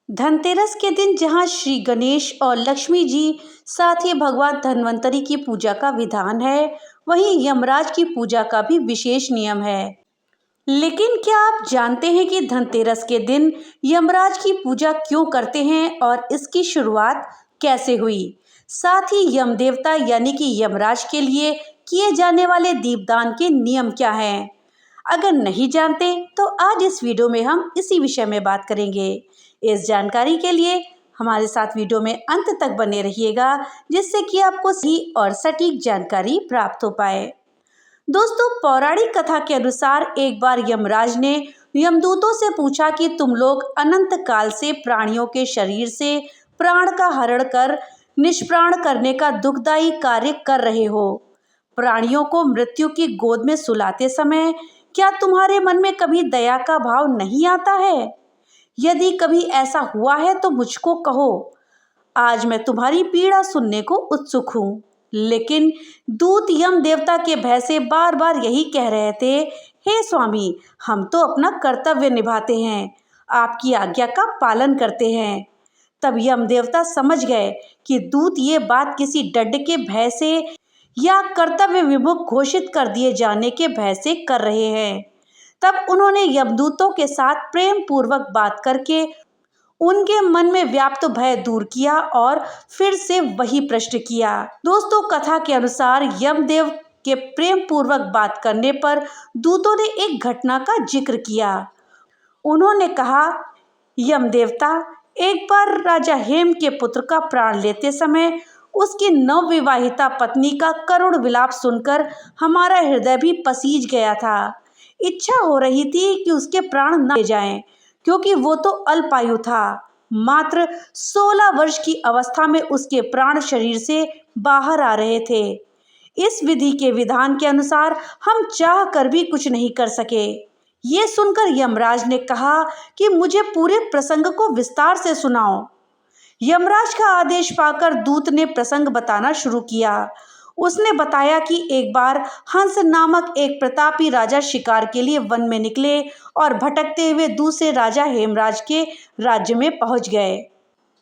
धनतेरस के दिन जहां श्री गणेश और लक्ष्मी जी साथ ही भगवान धन्वंतरी की पूजा का विधान है, वहीं यमराज की पूजा का भी विशेष नियम है। लेकिन क्या आप जानते हैं कि धनतेरस के दिन यमराज की पूजा क्यों करते हैं और इसकी शुरुआत कैसे हुई? साथ ही यम देवता यानी कि यमराज के लिए किए जाने वाले दीपदान के नियम क्या हैं? अगर नहीं जानते तो आज इस वीडियो में हम इसी विषय में बात करेंगे। इस जानकारी के लिए हमारे साथ वीडियो में अंत तक बने रहिएगा, जिससे कि आपको सही और सटीक जानकारी प्राप्त हो पाए। दोस्तों, पौराणिक कथा के अनुसार एक बार यमराज ने यमदूतों से पूछा कि तुम लोग अनंत काल से प्राणियों के शरीर से प्राण का हरण कर निष्प्राण करने का दुखदायी कार्य कर रहे हो। प्राणियों को मृत्यु की गोद में सुलाते समय क्या तुम्हारे मन में कभी दया का भाव नहीं आता है? यदि कभी ऐसा हुआ है तो मुझको कहो। आज मैं तुम्हारी पीड़ा सुनने को उत्सुक हूँ। लेकिन दूत यम देवता के भय से बार बार यही कह रहे थे, हे स्वामी, हम तो अपना कर्तव्य निभाते हैं, आपकी आज्ञा का पालन करते हैं। तब यम देवता समझ गए कि दूत ये बात किसी डर के भय से या कर्तव्य विमुख घोषित कर दिए जाने के भय से कर रहे हैं। तब उन्होंने यमदूतों के साथ प्रेम पूर्वक बात करके उनके मन में व्याप्त भय दूर किया और फिर से वही प्रश्न किया। दोस्तों, कथा के अनुसार यमदेव के प्रेम पूर्वक बात करने पर दूतों ने एक घटना का जिक्र किया। उन्होंने कहा, यमदेवता, एक बार राजा हेम के पुत्र का प्राण लेते समय उसकी नवविवाहिता पत्नी का करुण विलाप सुनकर हमारा हृदय भी पसीज गया था। इच्छा हो रही थी कि उसके प्राण न ले जाएं, क्योंकि वो तो अल्पायु था। मात्र 16 वर्ष की अवस्था में उसके प्राण शरीर से बाहर आ रहे थे। इस विधि के विधान के अनुसार हम चाह कर भी कुछ नहीं कर सके। ये सुनकर यमराज ने कहा कि मुझे पूरे प्रसंग को विस्तार से सुनाओ। यमराज का आदेश पाकर दूत ने प्रसंग बताना शुरू किया। उसने बताया कि एक बार हंस नामक एक प्रतापी राजा शिकार के लिए वन में निकले और भटकते हुए दूसरे राजा हेमराज के राज्य में पहुंच गए।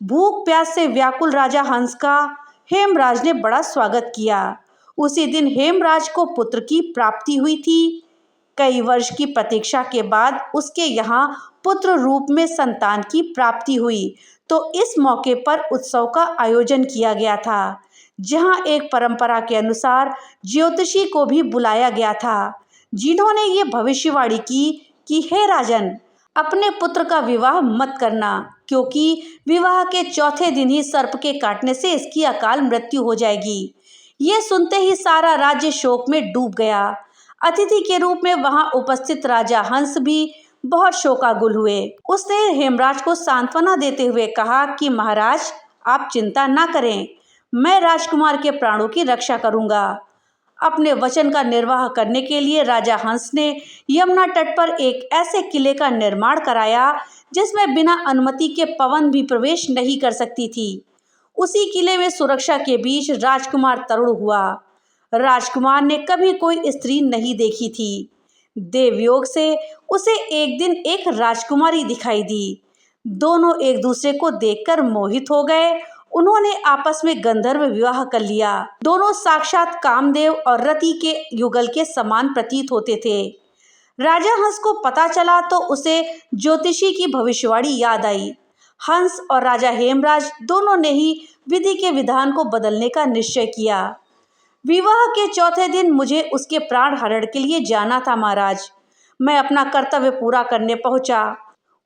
भूख प्यास से व्याकुल राजा हंस का हेमराज ने बड़ा स्वागत किया। उसी दिन हेमराज को पुत्र की प्राप्ति हुई थी। कई वर्ष की प्रतीक्षा के बाद उसके यहाँ पुत्र रूप में संतान की प्राप्ति हुई, तो इस मौके पर उत्सव का आयोजन किया गया था, जहां एक परंपरा के अनुसार ज्योतिषी को भी बुलाया गया था, जिन्होंने ये भविष्यवाणी की कि हे राजन, अपने पुत्र का विवाह मत करना, क्योंकि विवाह के चौथे दिन ही सर्प के काटने से इसकी अकाल मृत्यु हो जाएगी। ये सुनते ही सारा राज्य शोक में डूब गया। अतिथि के रूप में वहां उपस्थित राजा हंस भी बहुत शोकाकुल हुए। उसने हेमराज को सांत्वना देते हुए कहा कि महाराज, आप चिंता ना करें, मैं राजकुमार के प्राणों की रक्षा करूंगा। अपने वचन का निर्वाह करने के लिए राजा हंस ने यमुना तट पर एक ऐसे किले का निर्माण कराया जिसमें बिना अनुमति के पवन भी प्रवेश नहीं कर सकती थी। उसी किले में सुरक्षा के बीच राजकुमार तरुण हुआ। राजकुमार ने कभी कोई स्त्री नहीं देखी थी। देवयोग से उसे एक दिन एक राजकुमारी दिखाई दी। दोनों एक दूसरे को देखकर मोहित हो गए। उन्होंने आपस में गंधर्व विवाह कर लिया। दोनों साक्षात कामदेव और रति के युगल के समान प्रतीत होते थे। राजा हंस को पता चला तो उसे ज्योतिषी की भविष्यवाणी याद आई। हंस और राजा हेमराज दोनों ने ही विधि के विधान को बदलने का निश्चय किया। विवाह के चौथे दिन मुझे उसके प्राण हरण के लिए जाना था महाराज। मैं अपना कर्तव्य पूरा करने पहुंचा।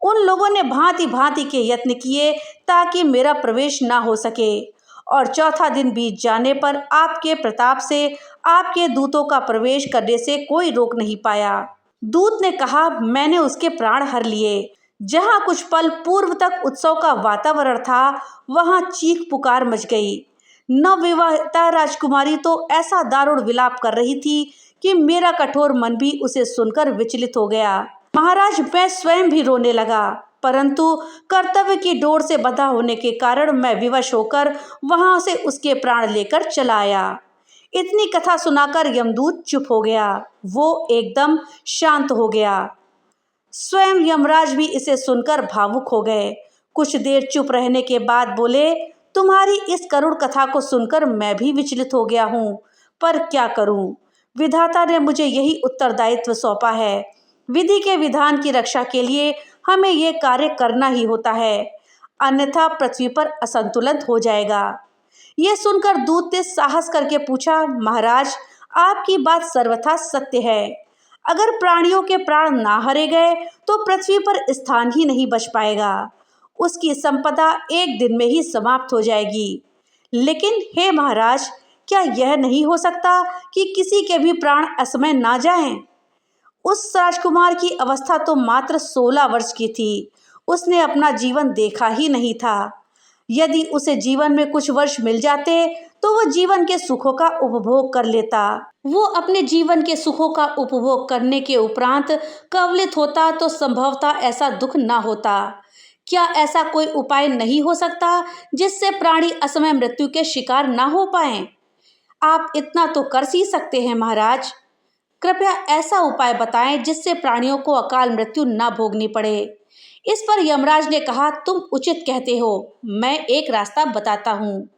उन लोगों ने भांति भांति के यत्न किए ताकि मेरा प्रवेश ना हो सके, और चौथा दिन बीत जाने पर आपके प्रताप से आपके दूतों का प्रवेश करने से कोई रोक नहीं पाया। दूत ने कहा, मैंने उसके प्राण हर लिए। जहां कुछ पल पूर्व तक उत्सव का वातावरण था, वहां चीख पुकार मच गई। नवविवाहिता राजकुमारी तो ऐसा दारुण विलाप कर रही थी कि मेरा कठोर मन भी उसे सुनकर विचलित हो गया। महाराज, मैं स्वयं भी रोने लगा, परंतु कर्तव्य की डोर से बंधा होने के कारण मैं विवश होकर वहां से उसके प्राण लेकर चला आया। इतनी कथा सुनाकर यमदूत चुप हो गया। वो एकदम शांत हो गया। स्वयं यमराज भी इसे सुनकर भावुक हो गए। कुछ देर चुप रहने के बाद बोले, तुम्हारी इस करुण कथा को सुनकर मैं भी विचलित हो गया हूँ, पर क्या करूँ? विधाता ने मुझे यही उत्तरदायित्व सौंपा है। विधि के विधान की रक्षा के लिए हमें ये कार्य करना ही होता है, अन्यथा पृथ्वी पर असंतुलन हो जाएगा। ये सुनकर दूत ने साहस करके पूछा, महाराज, आपकी बात सर्वथा सत्य है। अगर प्राणियों के प्राण ना हरे गए तो पृथ्वी पर स्थान ही नहीं बच पाएगा, उसकी संपदा एक दिन में ही समाप्त हो जाएगी। लेकिन हे महाराज, क्या यह नहीं हो सकता कि किसी के भी प्राण असमय ना जाएं? उस राजकुमार की अवस्था तो मात्र 16 वर्ष की थी। उसने अपना जीवन देखा ही नहीं था। यदि उसे जीवन में कुछ वर्ष मिल जाते तो वह जीवन के सुखों का उपभोग कर लेता। वो अपने जीवन के सुखों का उपभोग करने के उपरांत कवलित होता तो संभवतः ऐसा दुख ना होता। क्या ऐसा कोई उपाय नहीं हो सकता जिससे प्राणी असमय मृत्यु के शिकार ना हो पाएं? आप इतना तो कर ही सकते हैं महाराज। कृपया ऐसा उपाय बताएं जिससे प्राणियों को अकाल मृत्यु ना भोगनी पड़े। इस पर यमराज ने कहा, तुम उचित कहते हो, मैं एक रास्ता बताता हूँ।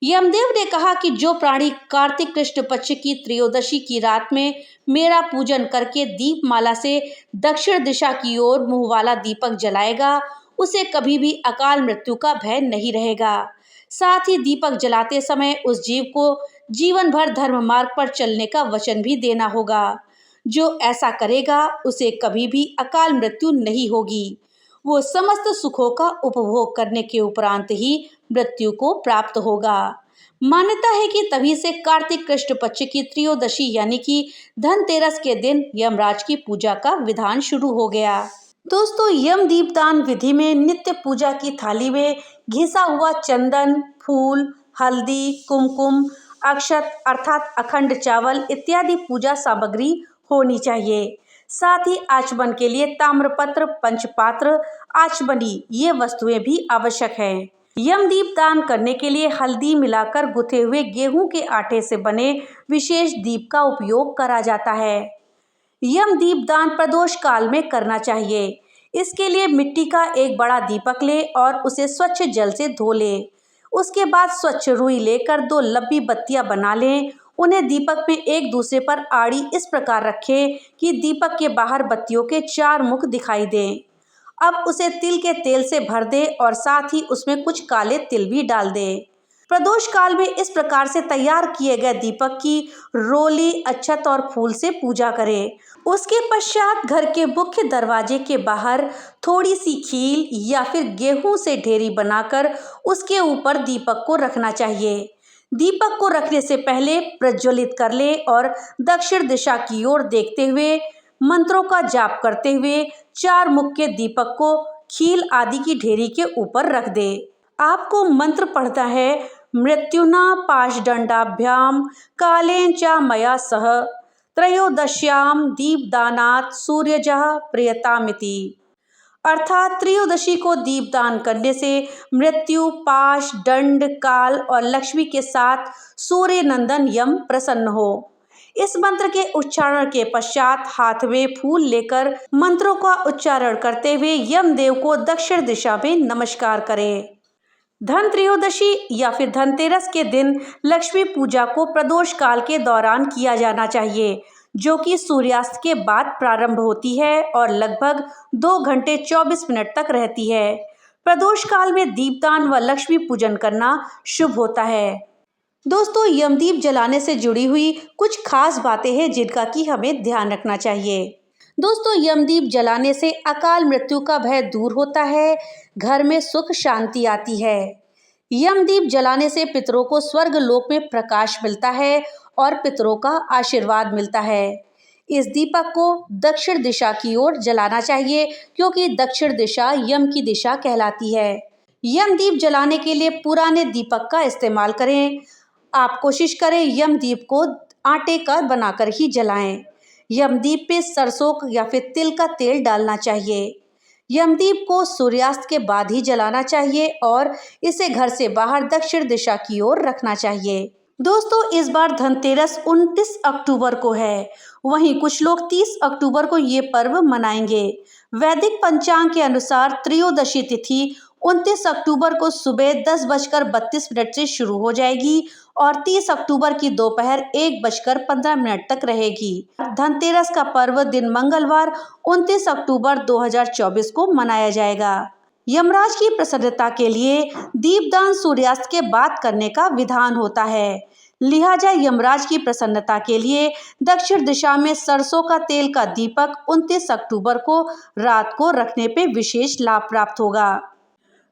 यमदेव ने कहा कि जो प्राणी कार्तिक कृष्ण पक्ष की त्रयोदशी की रात में मेरा पूजन करके दीपमाला से दक्षिण दिशा की ओर मुंह वाला दीपक जलाएगा, उसे कभी भी अकाल मृत्यु का भय नहीं रहेगा। साथ ही दीपक जलाते समय उस जीव को जीवन भर धर्म मार्ग पर चलने का वचन भी देना होगा। जो ऐसा करेगा उसे कभी भी अकाल मृत्यु नहीं होगी। वो समस्त सुखों का उपभोग करने के उपरांत ही मृत्यु को प्राप्त होगा। मान्यता है कि तभी से कार्तिक कृष्ण पक्ष की त्रयोदशी यानी कि धनतेरस के दिन यमराज की पूजा का विधान शुरू हो गया। दोस्तों, यम दीपदान विधि में नित्य पूजा की थाली में घिसा हुआ चंदन, फूल, हल्दी, कुमकुम, अक्षत अर्थात अखंड चावल इत्यादि पूजा सामग्री होनी चाहिए। साथ ही आचमन के लिए ताम्रपत्र, पंचपात्र, आचमनी ये वस्तुएं भी आवश्यक हैं। यम दीप दान करने के लिए हल्दी मिलाकर गुथे हुए गेहूं के आटे से बने विशेष दीप का उपयोग करा जाता है। यम दीप दान प्रदोष काल में करना चाहिए। इसके लिए मिट्टी का एक बड़ा दीपक ले और उसे स्वच्छ जल से धो ले। उसके बाद स्वच्छ रुई लेकर 2 लंबी बत्तियां बना लें। उन्हें दीपक में एक दूसरे पर आड़ी इस प्रकार रखें कि दीपक के बाहर बत्तियों के 4 मुख दिखाई दें। अब उसे तिल के तेल से भर दे और साथ ही उसमें कुछ काले तिल भी डाल दे। प्रदोष काल में इस प्रकार से तैयार किए गए दीपक की रोली, अक्षत और फूल से पूजा करें। उसके पश्चात घर के मुख्य दरवाजे के बाहर थोड़ी सी खील या फिर गेहूं से ढेरी बनाकर उसके ऊपर दीपक को रखना चाहिए। दीपक को रखने से पहले प्रज्वलित कर ले और दक्षिण दिशा की ओर देखते हुए मंत्रों का जाप करते हुए 4 मुख के दीपक को खील आदि की ढेरी के ऊपर रख दे। आपको मंत्र पढ़ता है, मृत्युना पाशदंडाभ्याम कालेन च मया सह त्रयोदश्याम दीपदानात् सूर्यजः प्रियतामिति। अर्थात त्रयोदशी को दीपदान करने से मृत्यु, पाश, दंड, काल और लक्ष्मी के साथ सूर्य नंदन यम प्रसन्न हो। इस मंत्र के उच्चारण के पश्चात हाथ में फूल लेकर मंत्रों का उच्चारण करते हुए यमदेव को दक्षिण दिशा में नमस्कार करें। धन त्रयोदशी या फिर धनतेरस के दिन लक्ष्मी पूजा को प्रदोष काल के दौरान किया जाना चाहिए, जो कि सूर्यास्त के बाद प्रारंभ होती है और लगभग 2 घंटे 24 मिनट तक रहती है। प्रदोष काल में दीपदान व लक्ष्मी पूजन करना शुभ होता है। दोस्तों, यमदीप जलाने से जुड़ी हुई कुछ खास बातें हैं जिनका कि हमें ध्यान रखना चाहिए। दोस्तों, यमदीप जलाने से अकाल मृत्यु का भय दूर होता है, घर में सुख शांति आती है। यमदीप जलाने से पितरों को स्वर्ग लोक में प्रकाश मिलता है और पितरों का आशीर्वाद मिलता है। इस दीपक को दक्षिण दिशा की ओर जलाना चाहिए क्योंकि दक्षिण दिशा यम की दिशा कहलाती है। यमदीप जलाने के लिए पुराने दीपक का इस्तेमाल करें। आप कोशिश करें यमदीप को आटे का बनाकर ही जलाएं। यमदीप पे सरसों या फिर तिल का तेल डालना चाहिए। यमदीप को सूर्यास्त के बाद ही जलाना चाहिए और इसे घर से बाहर दक्षिण दिशा की ओर रखना चाहिए। दोस्तों, इस बार धनतेरस 29 अक्टूबर को है, वहीं कुछ लोग 30 अक्टूबर को ये पर्व मनाएंगे। वैदिक पंचांग के अनुसार त्रयोदशी तिथि 29 अक्टूबर को सुबह 10:32 से शुरू हो जाएगी और 30 अक्टूबर की दोपहर 1:15 तक रहेगी। धनतेरस का पर्व दिन मंगलवार 29 अक्टूबर 2024 को मनाया जाएगा। यमराज की प्रसन्नता के लिए दीपदान सूर्यास्त के बाद करने का विधान होता है। लिहाजा यमराज की प्रसन्नता के लिए दक्षिण दिशा में सरसों का तेल का दीपक 29 अक्टूबर को रात को रखने पे विशेष लाभ प्राप्त होगा।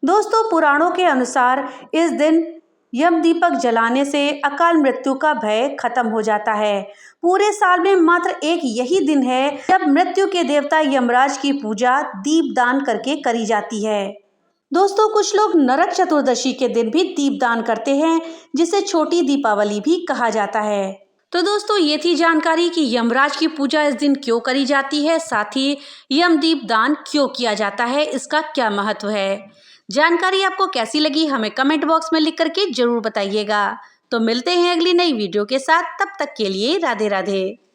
दोस्तों, पुराणों के अनुसार इस दिन यम दीपक जलाने से अकाल मृत्यु का भय खत्म हो जाता है। पूरे साल में मात्र एक यही दिन है जब मृत्यु के देवता यमराज की पूजा दीपदान करके करी जाती है। दोस्तों, कुछ लोग नरक चतुर्दशी के दिन भी दीपदान करते हैं, जिसे छोटी दीपावली भी कहा जाता है। तो दोस्तों, ये थी जानकारी कि यमराज की पूजा इस दिन क्यों करी जाती है, साथ ही यम दीपदान क्यों किया जाता है, इसका क्या महत्व है। जानकारी आपको कैसी लगी हमें कमेंट बॉक्स में लिख करके जरूर बताइएगा। तो मिलते हैं अगली नई वीडियो के साथ, तब तक के लिए राधे राधे।